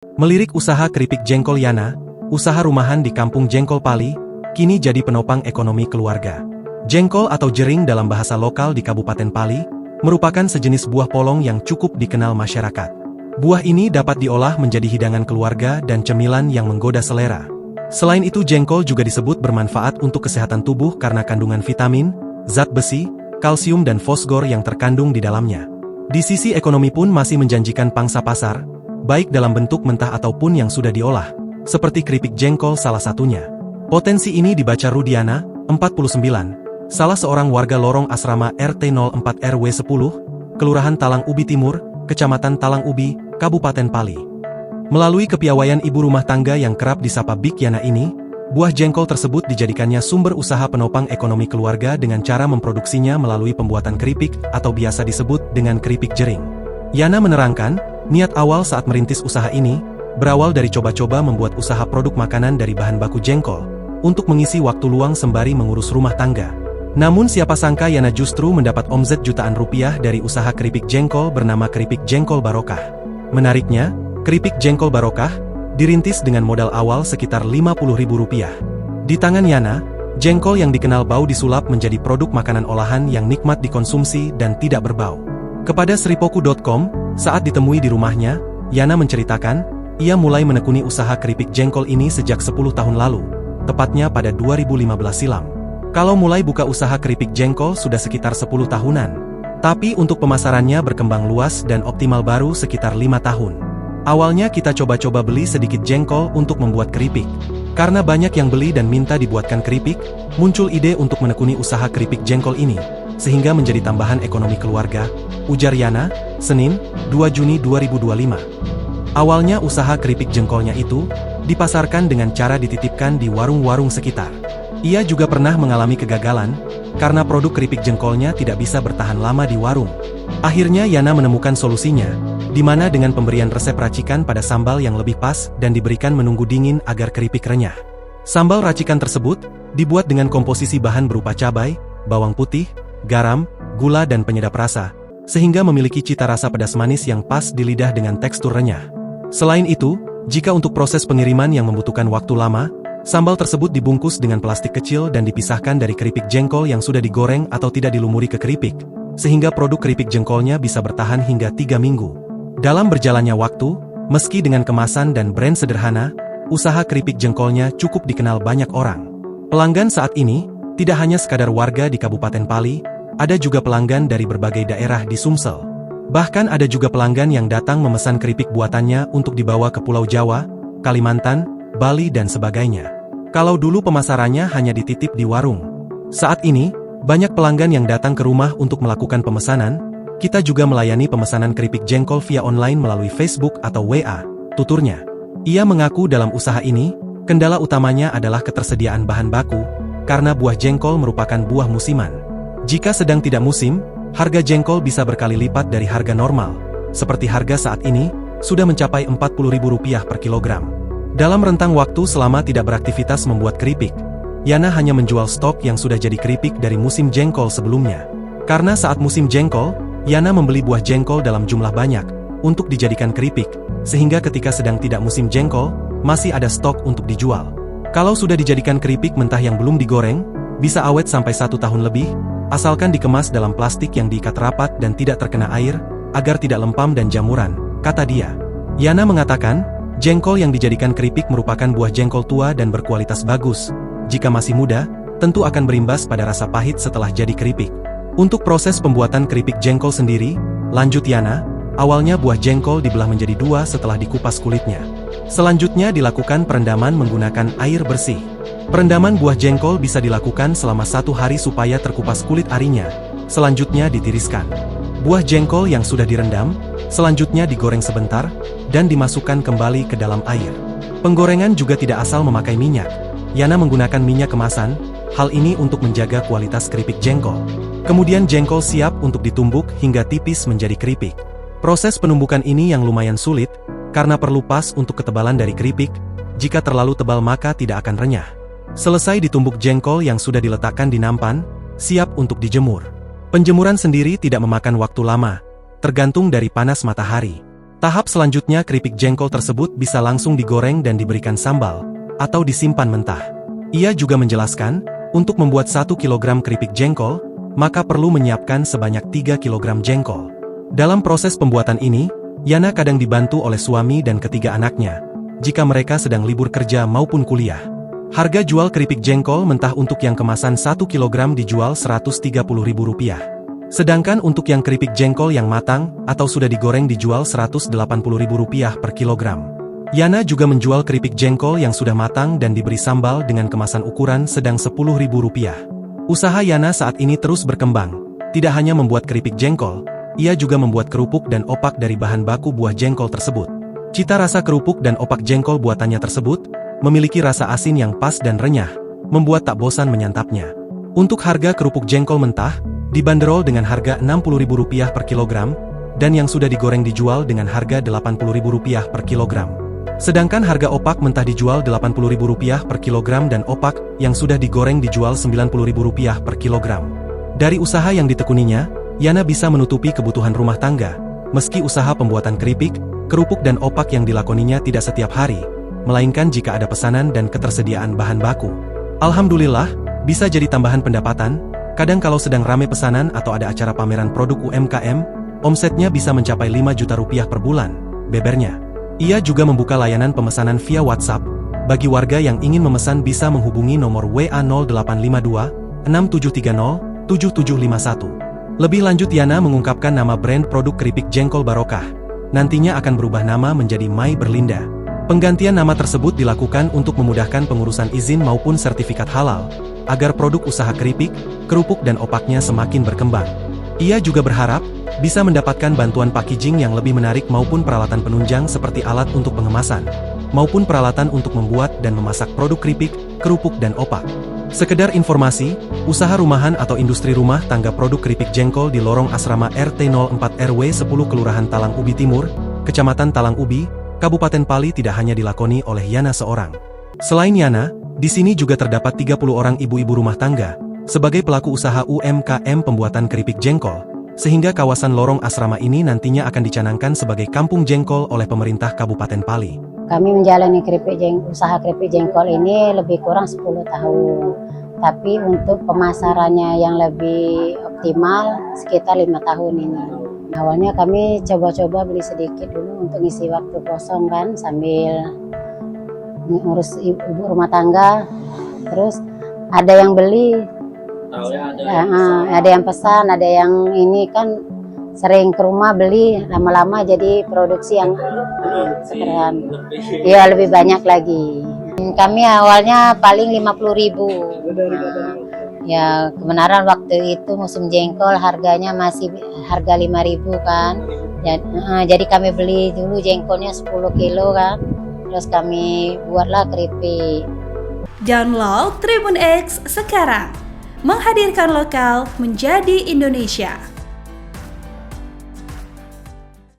Melirik usaha keripik jengkol Yana, usaha rumahan di kampung Jengkol Pali, kini jadi penopang ekonomi keluarga. Jengkol atau jering dalam bahasa lokal di Kabupaten Pali, merupakan sejenis buah polong yang cukup dikenal masyarakat. Buah ini dapat diolah menjadi hidangan keluarga dan cemilan yang menggoda selera. Selain itu jengkol juga disebut bermanfaat untuk kesehatan tubuh karena kandungan vitamin, zat besi, kalsium dan fosfor yang terkandung di dalamnya. Di sisi ekonomi pun masih menjanjikan pangsa pasar, baik dalam bentuk mentah ataupun yang sudah diolah, seperti keripik jengkol salah satunya. Potensi ini dibaca Rudiana, 49, salah seorang warga lorong asrama RT 04 RW 10, Kelurahan Talang Ubi Timur, Kecamatan Talang Ubi, Kabupaten Pali. Melalui kepiawaian ibu rumah tangga yang kerap disapa Bik Yana ini, buah jengkol tersebut dijadikannya sumber usaha penopang ekonomi keluarga dengan cara memproduksinya melalui pembuatan keripik atau biasa disebut dengan keripik jering. Yana menerangkan, niat awal saat merintis usaha ini, berawal dari coba-coba membuat usaha produk makanan dari bahan baku jengkol, untuk mengisi waktu luang sembari mengurus rumah tangga. Namun siapa sangka Yana justru mendapat omzet jutaan rupiah dari usaha keripik jengkol bernama Keripik Jengkol Barokah. Menariknya, keripik jengkol Barokah dirintis dengan modal awal sekitar Rp50.000. Di tangan Yana, jengkol yang dikenal bau disulap menjadi produk makanan olahan yang nikmat dikonsumsi dan tidak berbau. Kepada Sripoku.com, saat ditemui di rumahnya, Yana menceritakan, ia mulai menekuni usaha keripik jengkol ini sejak 10 tahun lalu, tepatnya pada 2015 silam. Kalau mulai buka usaha keripik jengkol sudah sekitar 10 tahunan. Tapi untuk pemasarannya berkembang luas dan optimal baru sekitar 5 tahun. Awalnya kita coba-coba beli sedikit jengkol untuk membuat keripik. Karena banyak yang beli dan minta dibuatkan keripik, muncul ide untuk menekuni usaha keripik jengkol ini, sehingga menjadi tambahan ekonomi keluarga, ujar Yana, Senin, 2 Juni 2025. Awalnya usaha keripik jengkolnya itu, dipasarkan dengan cara dititipkan di warung-warung sekitar. Ia juga pernah mengalami kegagalan, karena produk keripik jengkolnya tidak bisa bertahan lama di warung. Akhirnya Yana menemukan solusinya, di mana dengan pemberian resep racikan pada sambal yang lebih pas dan diberikan menunggu dingin agar keripik renyah. Sambal racikan tersebut, dibuat dengan komposisi bahan berupa cabai, bawang putih, garam, gula dan penyedap rasa, sehingga memiliki cita rasa pedas manis yang pas di lidah dengan tekstur renyah. Selain itu, jika untuk proses pengiriman yang membutuhkan waktu lama, sambal tersebut dibungkus dengan plastik kecil dan dipisahkan dari keripik jengkol yang sudah digoreng atau tidak dilumuri ke keripik, sehingga produk keripik jengkolnya bisa bertahan hingga 3 minggu. Dalam berjalannya waktu, meski dengan kemasan dan brand sederhana, usaha keripik jengkolnya cukup dikenal banyak orang. Pelanggan saat ini, tidak hanya sekadar warga di Kabupaten Pali, ada juga pelanggan dari berbagai daerah di Sumsel. Bahkan ada juga pelanggan yang datang memesan keripik buatannya untuk dibawa ke Pulau Jawa, Kalimantan, Bali dan sebagainya. Kalau dulu pemasarannya hanya dititip di warung. Saat ini, banyak pelanggan yang datang ke rumah untuk melakukan pemesanan. Kita juga melayani pemesanan keripik jengkol via online melalui Facebook atau WA, tuturnya. Ia mengaku dalam usaha ini, kendala utamanya adalah ketersediaan bahan baku, karena buah jengkol merupakan buah musiman. Jika sedang tidak musim, harga jengkol bisa berkali lipat dari harga normal. Seperti harga saat ini, sudah mencapai Rp40.000 per kilogram. Dalam rentang waktu selama tidak beraktivitas membuat keripik, Yana hanya menjual stok yang sudah jadi keripik dari musim jengkol sebelumnya. Karena saat musim jengkol, Yana membeli buah jengkol dalam jumlah banyak, untuk dijadikan keripik, sehingga ketika sedang tidak musim jengkol, masih ada stok untuk dijual. Kalau sudah dijadikan keripik mentah yang belum digoreng, bisa awet sampai 1 tahun lebih, asalkan dikemas dalam plastik yang diikat rapat dan tidak terkena air, agar tidak lempam dan jamuran, kata dia. Yana mengatakan, jengkol yang dijadikan keripik merupakan buah jengkol tua dan berkualitas bagus. Jika masih muda, tentu akan berimbas pada rasa pahit setelah jadi keripik. Untuk proses pembuatan keripik jengkol sendiri, lanjut Yana, awalnya buah jengkol dibelah menjadi 2 setelah dikupas kulitnya. Selanjutnya dilakukan perendaman menggunakan air bersih. Perendaman buah jengkol bisa dilakukan selama 1 hari supaya terkupas kulit arinya. Selanjutnya ditiriskan. Buah jengkol yang sudah direndam, selanjutnya digoreng sebentar, dan dimasukkan kembali ke dalam air. Penggorengan juga tidak asal memakai minyak. Yana menggunakan minyak kemasan, hal ini untuk menjaga kualitas keripik jengkol. Kemudian jengkol siap untuk ditumbuk hingga tipis menjadi keripik. Proses penumbukan ini yang lumayan sulit, karena perlu pas untuk ketebalan dari keripik. Jika terlalu tebal maka tidak akan renyah. Selesai ditumbuk jengkol yang sudah diletakkan di nampan, siap untuk dijemur. Penjemuran sendiri tidak memakan waktu lama, tergantung dari panas matahari. Tahap selanjutnya keripik jengkol tersebut bisa langsung digoreng dan diberikan sambal, atau disimpan mentah. Ia juga menjelaskan, untuk membuat 1 kg keripik jengkol, maka perlu menyiapkan sebanyak 3 kg jengkol. Dalam proses pembuatan ini, Yana kadang dibantu oleh suami dan ketiga anaknya, jika mereka sedang libur kerja maupun kuliah. Harga jual keripik jengkol mentah untuk yang kemasan 1 kg dijual Rp130.000. Sedangkan untuk yang keripik jengkol yang matang atau sudah digoreng dijual Rp180.000 per kilogram. Yana juga menjual keripik jengkol yang sudah matang dan diberi sambal dengan kemasan ukuran sedang Rp10.000. Usaha Yana saat ini terus berkembang. Tidak hanya membuat keripik jengkol, ia juga membuat kerupuk dan opak dari bahan baku buah jengkol tersebut. Cita rasa kerupuk dan opak jengkol buatannya tersebut memiliki rasa asin yang pas dan renyah, membuat tak bosan menyantapnya. Untuk harga kerupuk jengkol mentah, dibanderol dengan harga Rp60.000 per kilogram, dan yang sudah digoreng dijual dengan harga Rp80.000 per kilogram. Sedangkan harga opak mentah dijual Rp80.000 per kilogram dan opak yang sudah digoreng dijual Rp90.000 per kilogram. Dari usaha yang ditekuninya, Yana bisa menutupi kebutuhan rumah tangga, meski usaha pembuatan keripik, kerupuk dan opak yang dilakoninya tidak setiap hari, melainkan jika ada pesanan dan ketersediaan bahan baku. Alhamdulillah, bisa jadi tambahan pendapatan. Kadang kalau sedang rame pesanan atau ada acara pameran produk UMKM, omsetnya bisa mencapai Rp5 juta per bulan, bebernya. Ia juga membuka layanan pemesanan via WhatsApp. Bagi warga yang ingin memesan bisa menghubungi nomor WA 0852 6730 7751. Lebih lanjut Yana mengungkapkan nama brand produk keripik jengkol Barokah. Nantinya akan berubah nama menjadi Mai Berlinda. Penggantian nama tersebut dilakukan untuk memudahkan pengurusan izin maupun sertifikat halal, agar produk usaha keripik, kerupuk dan opaknya semakin berkembang. Ia juga berharap bisa mendapatkan bantuan packaging yang lebih menarik maupun peralatan penunjang seperti alat untuk pengemasan, maupun peralatan untuk membuat dan memasak produk keripik, kerupuk dan opak. Sekedar informasi, usaha rumahan atau industri rumah tangga produk keripik jengkol di lorong asrama RT 04 RW 10 Kelurahan Talang Ubi Timur, Kecamatan Talang Ubi, Kabupaten Pali tidak hanya dilakoni oleh Yana seorang. Selain Yana, di sini juga terdapat 30 orang ibu-ibu rumah tangga, sebagai pelaku usaha UMKM pembuatan keripik jengkol, sehingga kawasan lorong asrama ini nantinya akan dicanangkan sebagai kampung jengkol oleh pemerintah Kabupaten Pali. Kami menjalani usaha keripik jengkol ini lebih kurang 10 tahun. Tapi untuk pemasarannya yang lebih optimal sekitar 5 tahun ini. Awalnya kami coba-coba beli sedikit dulu untuk ngisi waktu kosong kan, sambil ngurus ibu rumah tangga. Terus ada yang beli, ada yang pesan, ada yang ini kan sering ke rumah beli, lama-lama jadi produksi yang sekarang ya lebih banyak lagi. Kami awalnya paling 50.000. Ya kebenaran waktu itu musim jengkol harganya masih harga 5.000 kan. Jadi kami beli dulu jengkolnya 10 kilo kan. Terus kami buatlah keripik. Download Tribun X sekarang. Menghadirkan lokal menjadi Indonesia.